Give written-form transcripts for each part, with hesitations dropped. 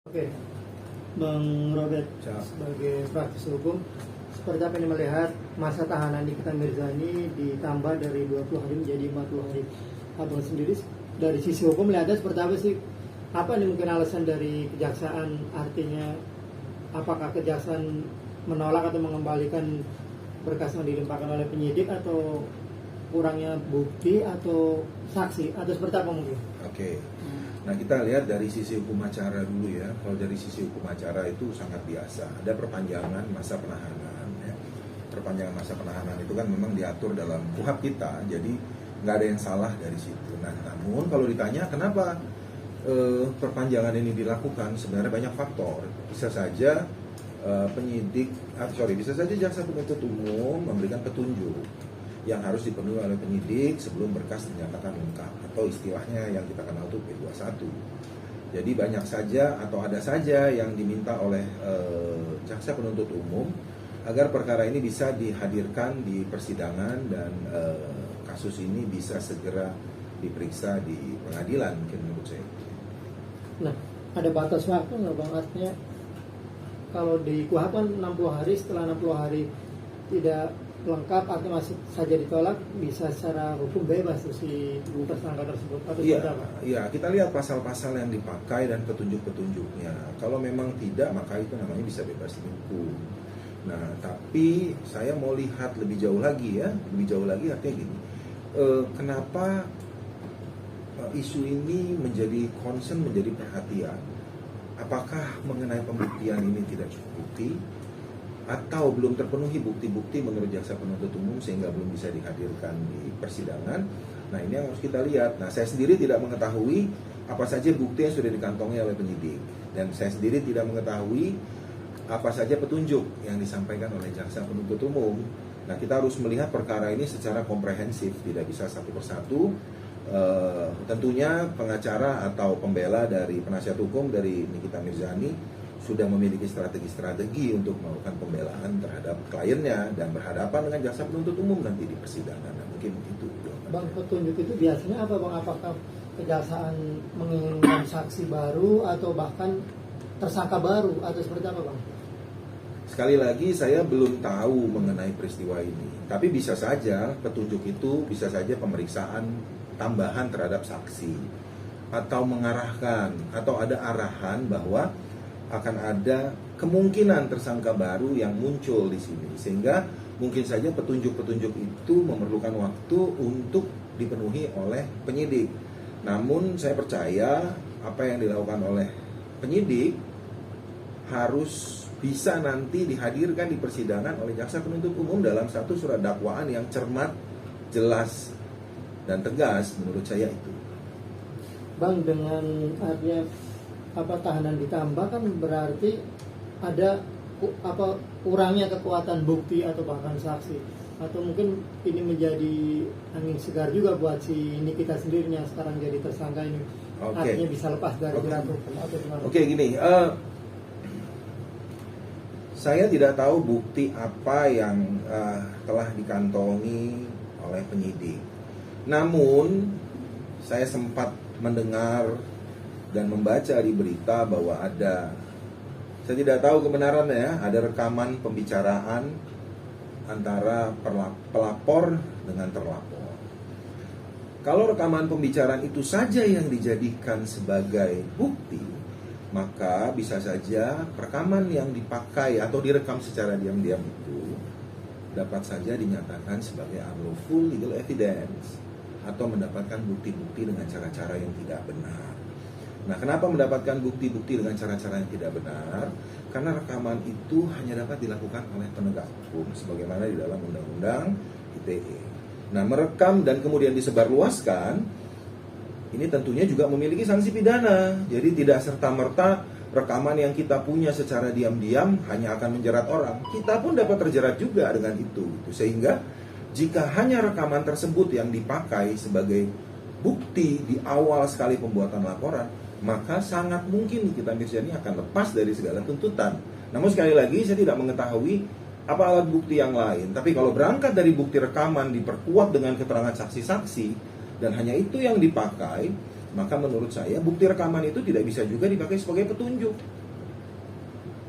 Oke, Bang Robert, sebagai praktisi hukum, seperti apa ini melihat masa tahanan Nikita Mirzani ditambah dari 20 hari menjadi 40 hari? Abang sendiri dari sisi hukum melihatnya seperti apa sih? Apa nih mungkin alasan dari kejaksaan? Artinya, apakah kejaksaan menolak atau mengembalikan berkas yang dilimpahkan oleh penyidik, atau kurangnya bukti atau saksi, atau seperti apa mungkin? Oke. Nah, kita lihat dari sisi hukum acara dulu ya. Kalau dari sisi hukum acara itu sangat biasa. Ada perpanjangan masa penahanan. Ya. Perpanjangan masa penahanan itu kan memang diatur dalam KUHP kita. Jadi nggak ada yang salah dari situ. Nah, namun kalau ditanya kenapa perpanjangan ini dilakukan, sebenarnya banyak faktor. Bisa saja bisa saja jaksa penuntut umum memberikan petunjuk yang harus dipenuhi oleh penyidik sebelum berkas dinyatakan lengkap, atau istilahnya yang kita kenal itu P21. Jadi banyak saja atau ada saja yang diminta oleh jaksa penuntut umum agar perkara ini bisa dihadirkan di persidangan dan kasus ini bisa segera diperiksa di pengadilan, mungkin menurut saya. Nah, ada batas waktu nggak Bang? Artinya kalau di KUHP kan 60 hari, setelah 60 hari tidak lengkap atau masih saja ditolak, bisa secara hukum bebas si tersangka tersebut, atau Iya, kita lihat pasal-pasal yang dipakai dan petunjuk-petunjuknya. Kalau memang tidak, maka itu namanya bisa bebas dihukum. Nah, tapi saya mau lihat lebih jauh lagi ya, artinya gini, kenapa isu ini menjadi concern, menjadi perhatian? Apakah mengenai pembuktian ini tidak cukup bukti, atau belum terpenuhi bukti-bukti menurut jaksa penuntut umum sehingga belum bisa dihadirkan di persidangan? Nah, ini yang harus kita lihat. Nah, saya sendiri tidak mengetahui apa saja bukti yang sudah dikantongi oleh penyidik, dan saya sendiri tidak mengetahui apa saja petunjuk yang disampaikan oleh jaksa penuntut umum. Nah, kita harus melihat perkara ini secara komprehensif, tidak bisa satu persatu. Tentunya pengacara atau pembela dari penasihat hukum dari Nikita Mirzani sudah memiliki strategi untuk melakukan pembelaan terhadap kliennya dan berhadapan dengan jaksa penuntut umum nanti di persidangan. Nah, mungkin itu. Bang, petunjuk itu biasanya apa Bang? Apakah kejaksaan menginginkan saksi baru atau bahkan tersangka baru, atau seperti apa Bang? Sekali lagi, saya belum tahu mengenai peristiwa ini. Tapi bisa saja petunjuk itu bisa saja pemeriksaan tambahan terhadap saksi, atau mengarahkan, atau ada arahan bahwa akan ada kemungkinan tersangka baru yang muncul di sini, sehingga mungkin saja petunjuk-petunjuk itu memerlukan waktu untuk dipenuhi oleh penyidik. Namun saya percaya apa yang dilakukan oleh penyidik harus bisa nanti dihadirkan di persidangan oleh jaksa penuntut umum dalam satu surat dakwaan yang cermat, jelas, dan tegas. Menurut saya itu. Bang, dengan artinya tahanan ditambah kan berarti ada kurangnya kekuatan bukti atau bahkan saksi, atau mungkin ini menjadi angin segar juga buat si Nikita sendirinya sekarang jadi tersangka ini. Artinya bisa lepas dari jerat hukum atau gimana? Gini, saya tidak tahu bukti apa yang telah dikantongi oleh penyidik. Namun saya sempat mendengar dan membaca di berita bahwa saya tidak tahu kebenarannya, ada rekaman pembicaraan antara pelapor dengan terlapor. Kalau rekaman pembicaraan itu saja yang dijadikan sebagai bukti, maka bisa saja rekaman yang dipakai atau direkam secara diam-diam itu dapat saja dinyatakan sebagai unlawful legal evidence, atau mendapatkan bukti-bukti dengan cara-cara yang tidak benar. Nah, kenapa mendapatkan bukti-bukti dengan cara-cara yang tidak benar? Karena rekaman itu hanya dapat dilakukan oleh penegak hukum sebagaimana di dalam Undang-Undang ITE. Nah, merekam dan kemudian disebarluaskan ini tentunya juga memiliki sanksi pidana. Jadi tidak serta-merta rekaman yang kita punya secara diam-diam hanya akan menjerat orang. Kita pun dapat terjerat juga dengan itu. Sehingga jika hanya rekaman tersebut yang dipakai sebagai bukti di awal sekali pembuatan laporan, maka sangat mungkin Nikita Mirzani akan lepas dari segala tuntutan. Namun sekali lagi, saya tidak mengetahui apa alat bukti yang lain. Tapi kalau berangkat dari bukti rekaman diperkuat dengan keterangan saksi-saksi, dan hanya itu yang dipakai, maka menurut saya bukti rekaman itu tidak bisa juga dipakai sebagai petunjuk.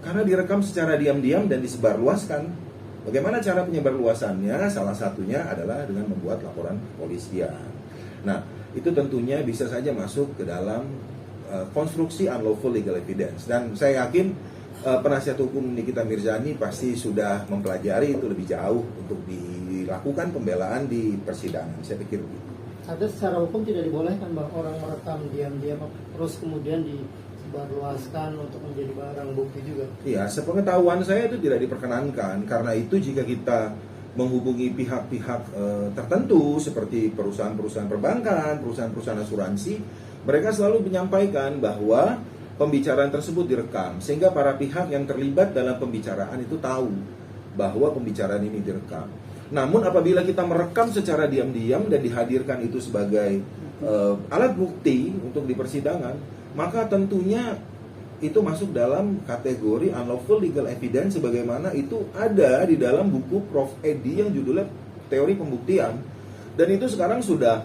Karena direkam secara diam-diam dan disebarluaskan. Bagaimana cara penyebarluasannya? Salah satunya adalah dengan membuat laporan kepolisian. Nah, itu tentunya bisa saja masuk ke dalam konstruksi unlawful legal evidence. Dan saya yakin penasihat hukum Nikita Mirzani pasti sudah mempelajari itu lebih jauh untuk dilakukan pembelaan di persidangan. Saya pikir begitu. Ada secara hukum tidak dibolehkan Bang orang merekam diam-diam terus kemudian disebarluaskan untuk menjadi barang bukti juga? Iya, sepengetahuan saya itu tidak diperkenankan. Karena itu jika kita menghubungi pihak-pihak tertentu seperti perusahaan-perusahaan perbankan, perusahaan-perusahaan asuransi, mereka selalu menyampaikan bahwa pembicaraan tersebut direkam, sehingga para pihak yang terlibat dalam pembicaraan itu tahu bahwa pembicaraan ini direkam. Namun apabila kita merekam secara diam-diam dan dihadirkan itu sebagai alat bukti untuk di persidangan, maka tentunya itu masuk dalam kategori unlawful legal evidence sebagaimana itu ada di dalam buku Prof. Edi yang judulnya Teori Pembuktian. Dan itu sekarang sudah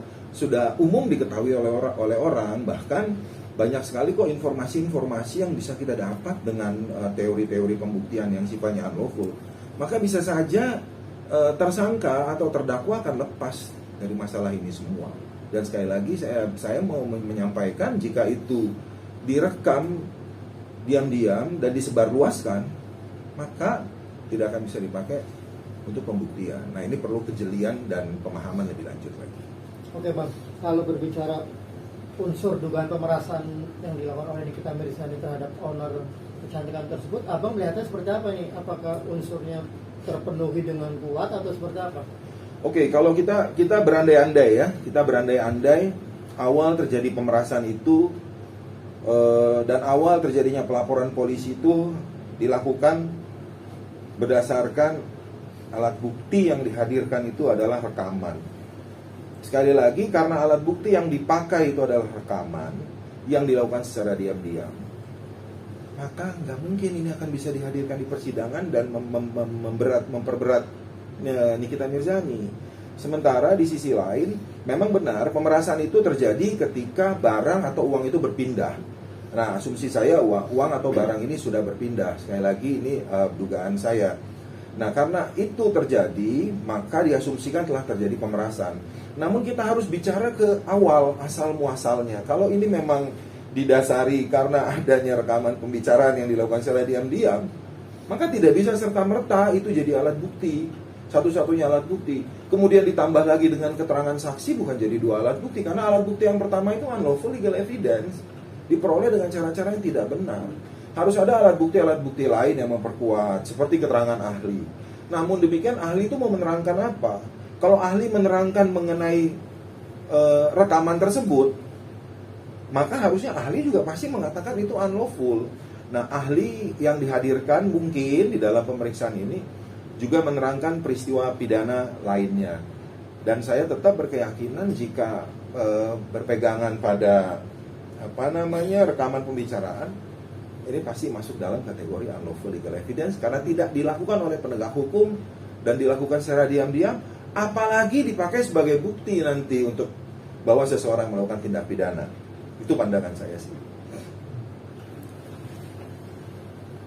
umum diketahui oleh orang, bahkan banyak sekali kok informasi-informasi yang bisa kita dapat dengan teori-teori pembuktian yang sifatnya unlawful. Maka bisa saja tersangka atau terdakwa akan lepas dari masalah ini semua. Dan sekali lagi saya mau menyampaikan, jika itu direkam diam-diam dan disebarluaskan, maka tidak akan bisa dipakai untuk pembuktian. Nah, ini perlu kejelian dan pemahaman lebih lanjut lagi. Oke Bang, kalau berbicara unsur dugaan pemerasan yang dilakukan oleh Nikita Mirzani terhadap owner kecantikan tersebut, Abang melihatnya seperti apa nih? Apakah unsurnya terpenuhi dengan kuat atau seperti apa? Oke, kalau kita berandai-andai ya, awal terjadi pemerasan itu dan awal terjadinya pelaporan polisi itu dilakukan berdasarkan alat bukti yang dihadirkan itu adalah rekaman. Sekali lagi, karena alat bukti yang dipakai itu adalah rekaman yang dilakukan secara diam-diam, maka nggak mungkin ini akan bisa dihadirkan di persidangan dan memperberat Nikita Mirzani. Sementara di sisi lain, memang benar pemerasan itu terjadi ketika barang atau uang itu berpindah. Nah, asumsi saya uang atau barang ini sudah berpindah. Sekali lagi ini dugaan saya. Nah, karena itu terjadi, maka diasumsikan telah terjadi pemerasan. Namun kita harus bicara ke awal, asal muasalnya. Kalau ini memang didasari karena adanya rekaman pembicaraan yang dilakukan secara diam-diam, maka tidak bisa serta-merta itu jadi alat bukti, satu-satunya alat bukti. Kemudian ditambah lagi dengan keterangan saksi, bukan jadi dua alat bukti. Karena alat bukti yang pertama itu unlawful legal evidence, diperoleh dengan cara-cara yang tidak benar. Harus ada alat bukti lain yang memperkuat, seperti keterangan ahli. Namun demikian, ahli itu mau menerangkan apa? Kalau ahli menerangkan mengenai rekaman tersebut, maka harusnya ahli juga pasti mengatakan itu unlawful. Nah, ahli yang dihadirkan mungkin di dalam pemeriksaan ini juga menerangkan peristiwa pidana lainnya. Dan saya tetap berkeyakinan jika berpegangan pada rekaman pembicaraan, ini pasti masuk dalam kategori unlawful legal evidence karena tidak dilakukan oleh penegak hukum dan dilakukan secara diam-diam, apalagi dipakai sebagai bukti nanti untuk bahwa seseorang melakukan tindak pidana. Itu pandangan saya sih.